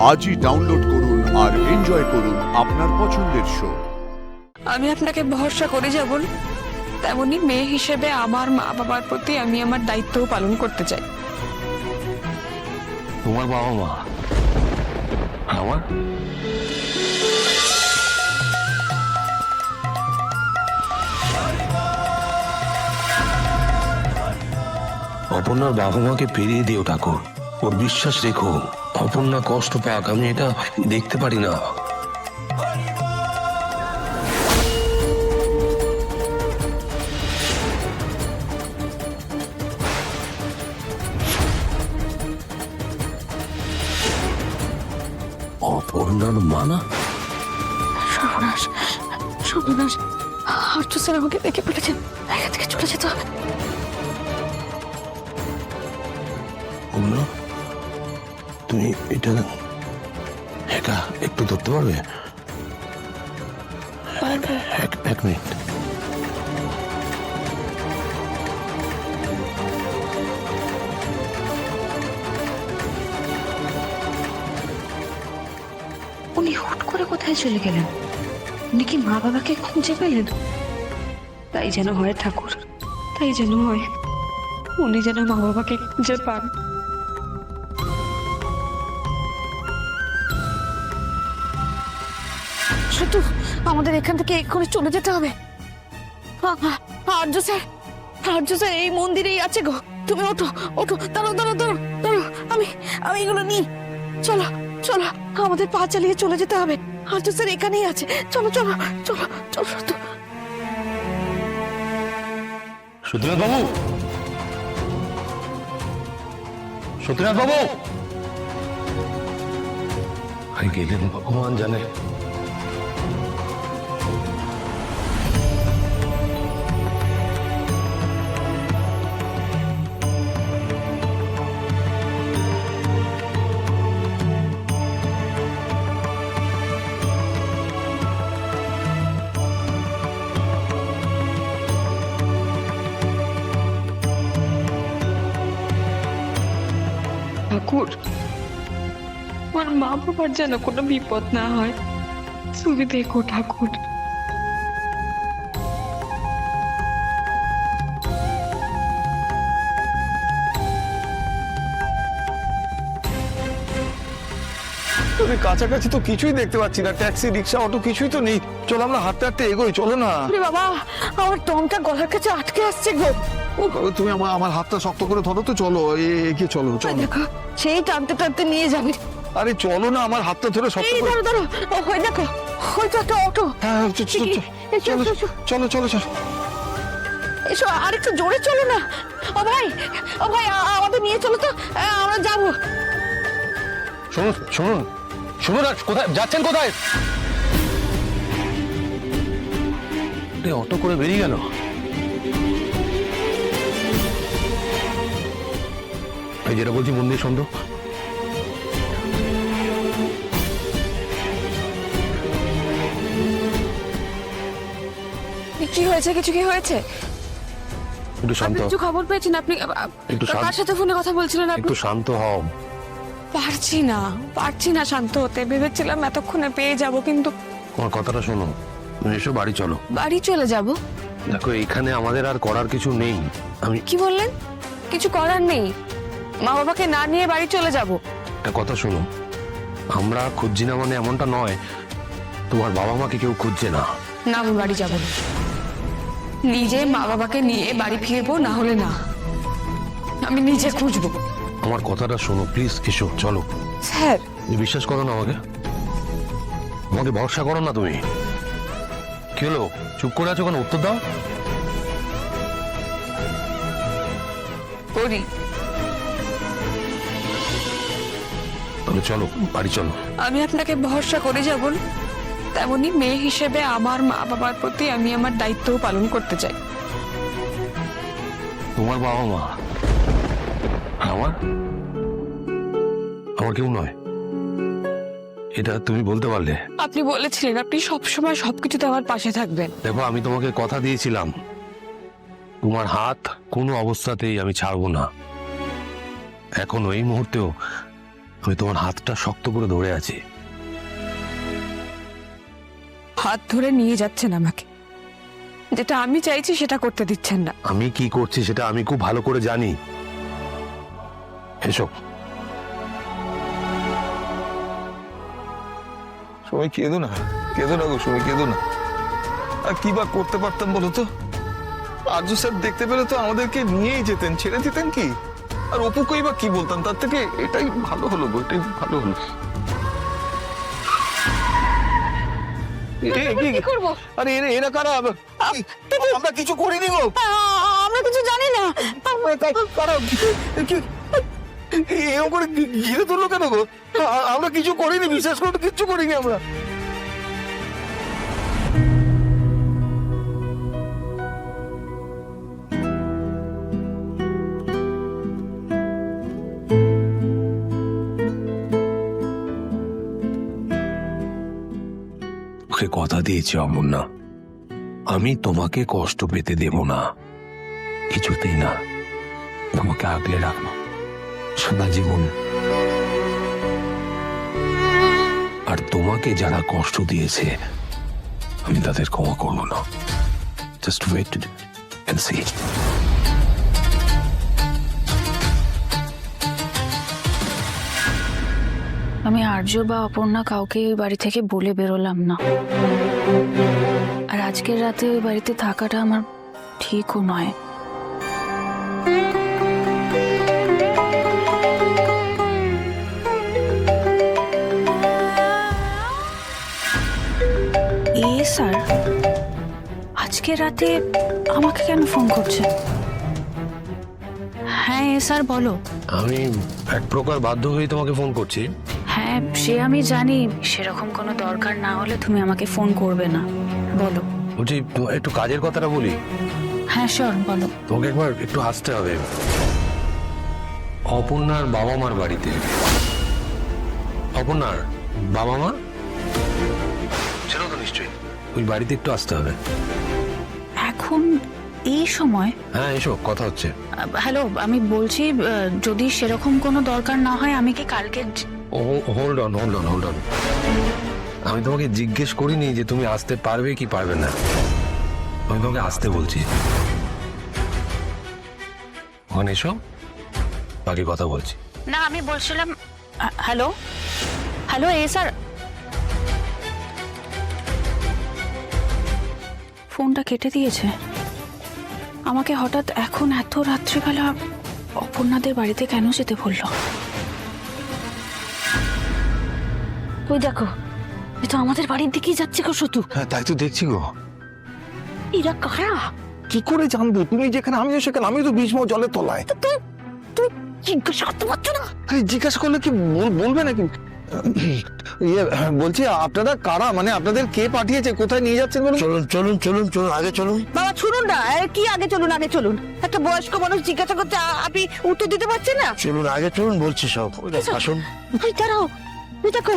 আজই ডাউনলোড করুন আর এনজয় করুন আপনার পছন্দের শো। আমি আপনাকে ভরসা করে যাব, তেমনি মেয়ে হিসেবে আমার মা বাবার প্রতি আমি আমার দায়িত্বও পালন করতে চাই। তোমার বাবা মা আমার অপর্ণার বাবা মাকে ফিরিয়ে দিও ঠাকুর। ওর বিশ্বাস রেখো, অপর্ণা কষ্ট পাক আমি এটা দেখতে পারি না। অপর্ণার মানা সর্বনাশ, সর্বনাশ! আর্য স্যার আমাকে দেখে ফেলেছেন, এখান থেকে চলে যেতে হবে। অপর্ণা, তুমি এটা একা একটু ধরতে পারবে? এক মিনিট। উনি হুট করে কোথায় চলে গেলেন? উনি কি মা বাবাকে খুঁজে পেলেন? তাই যেন হয় ঠাকুর, তাই যেন হয়। উনি যেন মা বাবাকে খুঁজে পান। শুধু আমাদের এখান থেকে এক্ষুনি চলে যেতে হবে। আর্য স্যার, আর্য স্যার এই মন্দিরেই আছে গো। তুমি ওঠো, ওঠো, দাঁড়াও দাঁড়াও দাঁড়াও দাঁড়াও, আমি এগুলো নিই। চলো চলো, আমাদের পা চালিয়ে চলে যেতে হবে। আর্য স্যার এখানেই আছে, চলো চলো চলো চলো তো। সত্যনাথ বাবু, সত্যনাথ বাবু গেলেন ভগবান জানে। ঠাকুর, আমার মা বাবার যেন কোনো বিপদ না হয়, তুমি দেখো ঠাকুর। তোদের কাছাকাছি তো কিছুই দেখতে পাচ্ছি না, ট্যাক্সি রিক্সা অটো কিছুই তো নেই। চলো আমরা হাঁটতে হাঁটতে এগোই, চলো না। আরে বাবা, আমার টমটা গলার কাছে আটকে আসছে গো। তুমি আমার হাতটা শক্ত করে ধরো তো, চলো এগিয়ে চলো চলো। দেখো, সেই টানতে টানতে নিয়ে যাবে। আরে চলো না, আমার হাতটা ধরে শক্ত এই করে। ধরো ধরো, ওই দেখো, ওই তো একটা অটো। হ্যাঁ চলো চলো চলো চলো। এসো, আরেকটু জোরে চলো না। ও ভাই, ও ভাই, আমাদের নিয়ে চলো তো, আমরা যাবো। শুনুন শুনুন শুনুন, কোথায় যাচ্ছেন? কোথায়? অটো করে বেরিয়ে গেল। এই যেটা বলছি মন্দির সন্দ, কি হয়েছে? কিছু কি হয়েছে? একটু শান্ত আপনি কিছু খবর পেয়েছেন? আপনি একটু শান্ত- কার সাথে ফোনে কথা বলছিলেন আপনি? একটু শান্ত হও। পারছি না শান্ত হতে। ভেবেছিলাম এতক্ষণে পেয়ে যাব, কিন্তু আমার কথাটা শোনো, তুমি এসো বাড়ি চলো। বাড়ি চলে যাব? দেখো এখানে আমাদের আর করার কিছু নেই। আমি কি বললেন? কিছু করার নেই? মা বাবাকে না নিয়ে বাড়ি চলে যাব? একটা কথা শোনো, আমরা খুঁজছি না মানে এমনটা নয়, তোমার বাবা মাকে কেউ খুঁজছে না। না, আমি বাড়ি যাব না। নিজে মা বাবাকে নিয়ে বাড়ি ফিরবো, না হলে না। আমি নিজে খুঁজবো। আমার কথাটা শোনো প্লিজ, এসো চলো। স্যার, তুমি বিশ্বাস করো না আমাকে? আমাকে ভরসা করো না তুমি? কি হলো, চুপ করে আছো কেন? উত্তর দাও। করি। তাহলে চলো বাড়ি চলো। আমি আপনাকে ভরসা করে যাব, তেমনি মেয়ে হিসেবে আমার মা বাবার প্রতি আমি আমার দায়িত্বও পালন করতে চাই। তোমার বাবা মা আমার আমার কেউ নয়, এটা তুমি বলতে পারলে? আপনি বলেছিলেন আপনি সবসময় সবকিছুতে আমার পাশে থাকবেন। দেখো আমি তোমাকে কথা দিয়েছিলাম, তোমার হাত কোনো অবস্থাতেই আমি ছাড়বো না। এখন এই মুহূর্তেও আমি তোমার হাতটা শক্ত করে ধরে আছি। হাত ধরে নিয়ে যাচ্ছেন আমাকে, যেটা আমি চাইছি সেটা করতে দিচ্ছেন না। আমি কি করছি সেটা আমি খুব ভালো করে জানি। এসো। সময় কেঁদো না গো, সময় কেঁদো না। আর কি বা করতে পারতাম বলো তো? আর্য স্যার দেখতে পেলে তো আমাদেরকে নিয়েই যেতেন, ছেড়ে দিতেন কি? আর অপুকেই বা কি বলতাম? তার থেকে এটাই ভালো হলো গো, এটাই ভালো হলো। কি করবো? আরে এরা কারা? আমরা কিছু করিনি গো। আমরা কিছু জানি না। কারা এরকম করে ঘিরে তুললো কেন গো? আমরা কিছু করিনি, বিশ্বাস করো, কিচ্ছু করিনি আমরা। ওকে কথা দিয়েছি অমূর্ণা, আমি তোমাকে কষ্ট পেতে দেব না, কিছুতেই না। তোমাকে আগলে রাখবো সারা জীবন। আর তোমাকে যারা কষ্ট দিয়েছে আমি তাদের ক্ষমা করবো না। Just wait and see. আমি আর্য বা অপর্ণা কাউকে ওই বাড়ি থেকে বলে বেরোলাম না। আর আজকের রাতে ওই বাড়িতে থাকাটা আমার ঠিকও নয়। স্যার আজকের রাতে আমাকে কেন ফোন করছে? হ্যাঁ স্যার বলো। আমি এক প্রকার বাধ্য হয়ে তোমাকে ফোন করছি। হ্যাঁ সে আমি জানি, সেরকম কোনো দরকার না হলে তুমি আমাকে ফোন করবে না। বলো। বলছি একটু কাজের কথাটা বলি। হ্যাঁ শিওর বলো। তোমাকে একবার একটু আসতে হবে অপর্ণার বাবা মার বাড়িতে। অপর্ণার বাবা মা ছিল তো নিশ্চয়ই, ওই বাড়িতে একটু আসতে হবে। এখন এই সময়? হ্যাঁ এসো, কথা হচ্ছে। হ্যালো, আমি বলছি যদি সেরকম কোনো দরকার না হয় আমি কি কালকে হোল্ড অন। আমি তোমাকে জিজ্ঞেস করিনি যে তুমি আসতে পারবে কি পারবে না, আমি তোমাকে আসতে বলছি। ওখানে এসো, বাকি কথা বলছি। না আমি বলছিলাম হ্যালো হ্যালো স্যার, ফোনটা কেটে দিয়েছে। আমাকে হঠাৎ এখন এত রাত্রিবেলা অপর্ণাদের বাড়িতে কেন যেতে বললো? ওই দেখো, এ তো আমাদের বাড়ির দিকেই যাচ্ছে গো শুধু। হ্যাঁ তাই তো দেখছি গো। এরা কারা? কি করে জানবো? তুমি যেখানে আমিও সেখানে, আমি তো ভীষ্ম জলের তলায়। তুই জিজ্ঞাসা করতে পারছো না? জিজ্ঞাসা করলে কি বলবে নাকি? বলছি আপনারা কারা, মানে আপনাদের কে পাঠিয়েছে, কোথায় নিয়ে যাচ্ছেন বলুন? চলুন আগে চলুন। বাবা শুনুন না, কি আগে চলুন? একটা বয়স্ক মানুষ জিজ্ঞাসা করতে আপনি উত্তর দিতে পারছেন না? চলুন আগে চলুন, বলছি সব। আসুন। দাঁড়াও, ওই দেখো